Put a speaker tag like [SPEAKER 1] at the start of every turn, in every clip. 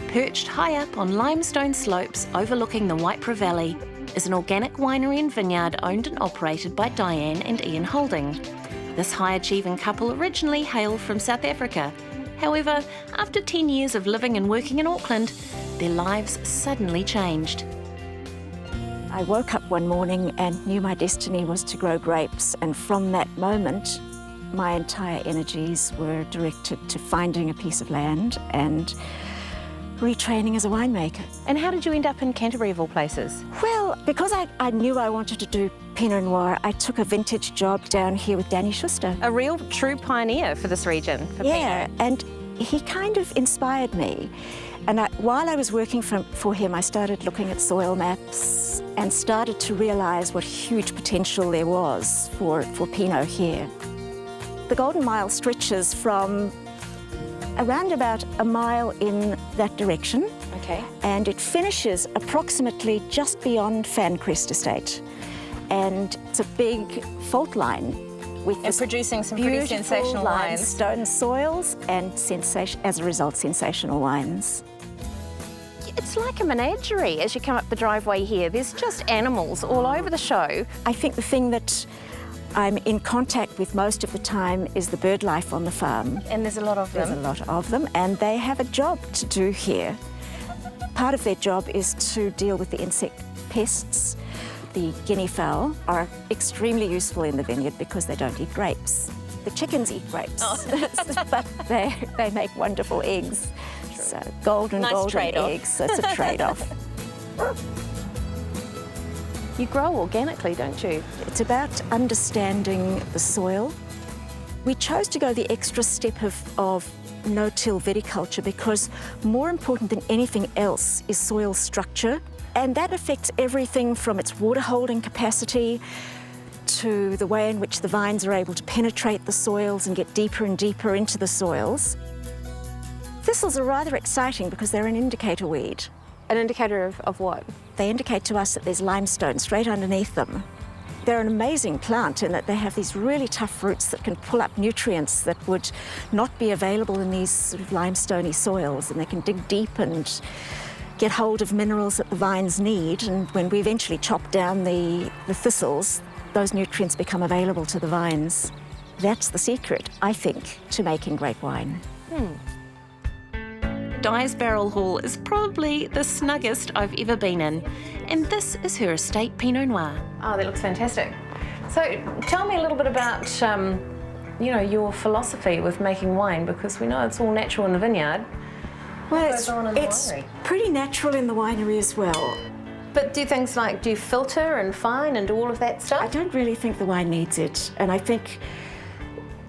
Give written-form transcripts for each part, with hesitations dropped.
[SPEAKER 1] Perched high up on limestone slopes overlooking the Waipara Valley is an organic winery and vineyard owned and operated by Diane and Ian Holding. This high-achieving couple originally hailed from South Africa. However, after 10 years of living and working in Auckland, their lives suddenly changed.
[SPEAKER 2] I woke up one morning and knew my destiny was to grow grapes, and from that moment, my entire energies were directed to finding a piece of land and retraining as a winemaker.
[SPEAKER 1] And how did you end up in Canterbury of all places?
[SPEAKER 2] Well, because I knew I wanted to do Pinot Noir, I took a vintage job down here with Danny Schuster.
[SPEAKER 1] A real true pioneer for this region, for
[SPEAKER 2] Yeah,
[SPEAKER 1] Pinot.
[SPEAKER 2] and he kind of inspired me. And while I was working for him, I started looking at soil maps and started to realise what huge potential there was for Pinot here. The Golden Mile stretches from around about a mile in that direction.
[SPEAKER 1] Okay.
[SPEAKER 2] And it finishes approximately just beyond Fancrest Estate. And it's a big fault line with
[SPEAKER 1] And producing some pretty
[SPEAKER 2] beautiful
[SPEAKER 1] sensational wines.
[SPEAKER 2] limestone soils and as a result, sensational wines.
[SPEAKER 1] It's like a menagerie as you come up the driveway here. There's just animals all over the show.
[SPEAKER 2] I think the thing that I'm in contact with most of the time is the bird life on the farm.
[SPEAKER 1] And there's a lot of
[SPEAKER 2] There's a
[SPEAKER 1] them.
[SPEAKER 2] lot of them, and they have a job to do here. Part of their job is to deal with the insect pests. The guinea fowl are extremely useful in the vineyard because they don't eat grapes. The chickens eat grapes, but they make wonderful eggs. So golden
[SPEAKER 1] trade-off.
[SPEAKER 2] eggs, that's a trade-off.
[SPEAKER 1] You grow organically, don't you?
[SPEAKER 2] It's about understanding the soil. We chose to go the extra step of no-till viticulture because more important than anything else is soil structure. And that affects everything from its water holding capacity to the way in which the vines are able to penetrate the soils and get deeper and deeper into the soils. Thistles are rather exciting because they're an indicator weed.
[SPEAKER 1] An indicator of what?
[SPEAKER 2] They indicate to us that there's limestone straight underneath them. They're an amazing plant in that they have these really tough roots that can pull up nutrients that would not be available in these sort of limestoney soils, and they can dig deep and get hold of minerals that the vines need, and when we eventually chop down the thistles, those nutrients become available to the vines. That's the secret, I think, to making great wine.
[SPEAKER 1] Di's Barrel Hall is probably the snuggest I've ever been in, and this is her estate Pinot Noir. Oh, that looks fantastic. So tell me a little bit about, your philosophy with making wine, because we know it's all natural in the vineyard.
[SPEAKER 2] Well,
[SPEAKER 1] goes on in the
[SPEAKER 2] it's
[SPEAKER 1] winery?
[SPEAKER 2] pretty natural in the winery as well.
[SPEAKER 1] But do you filter and fine and do all of that
[SPEAKER 2] I
[SPEAKER 1] stuff?
[SPEAKER 2] don't really think the wine needs it, and I think,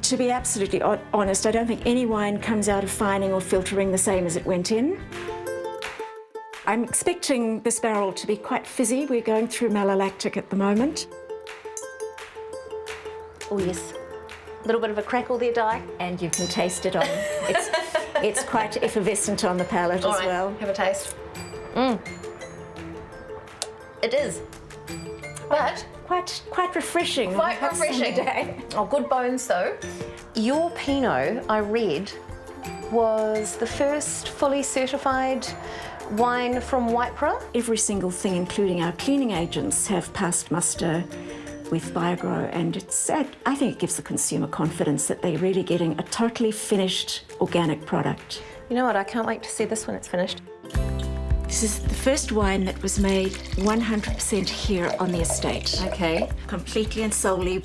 [SPEAKER 2] to be absolutely honest, I don't think any wine comes out of fining or filtering the same as it went in. I'm expecting this barrel to be quite fizzy. We're going through malolactic at the moment.
[SPEAKER 1] Oh yes, a little bit of a crackle there, Di.
[SPEAKER 2] And you can taste it on. It's quite effervescent on the palate
[SPEAKER 1] All
[SPEAKER 2] as
[SPEAKER 1] right,
[SPEAKER 2] well.
[SPEAKER 1] have a taste. It is, but
[SPEAKER 2] Quite refreshing. on a
[SPEAKER 1] quite
[SPEAKER 2] hot summer
[SPEAKER 1] refreshing.
[SPEAKER 2] day.
[SPEAKER 1] Oh, good bones though. Your Pinot, I read, was the first fully certified wine from Waipara.
[SPEAKER 2] Every single thing, including our cleaning agents, have passed muster with BioGrow, and I think it gives the consumer confidence that they're really getting a totally finished organic product.
[SPEAKER 1] You know what, I can't wait to see this when it's finished.
[SPEAKER 2] This is the first wine that was made 100% here on the estate.
[SPEAKER 1] Okay.
[SPEAKER 2] Completely and solely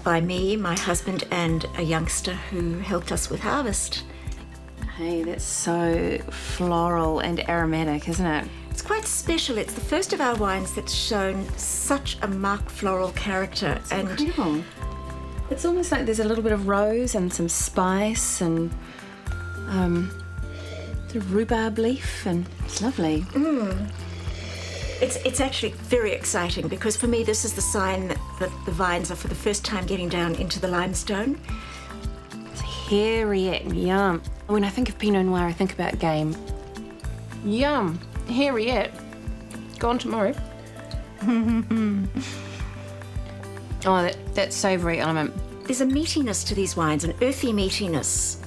[SPEAKER 2] by me, my husband, and a youngster who helped us with harvest.
[SPEAKER 1] Hey, that's so floral and aromatic, isn't it?
[SPEAKER 2] It's quite special. It's the first of our wines that's shown such a marked floral character.
[SPEAKER 1] Incredible. It's almost like there's a little bit of rose and some spice and sort of rhubarb leaf, and it's lovely.
[SPEAKER 2] It's actually very exciting because for me this is the sign that the vines are for the first time getting down into the limestone.
[SPEAKER 1] It's hairy, yum. When I think of Pinot Noir, I think about game. Yum, hairy, gone tomorrow. Oh, that savoury element.
[SPEAKER 2] There's a meatiness to these wines, an earthy meatiness,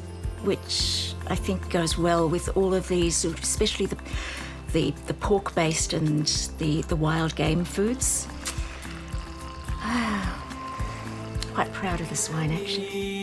[SPEAKER 2] which I think goes well with all of these, especially the pork-based and the wild game foods. Quite proud of this wine, actually.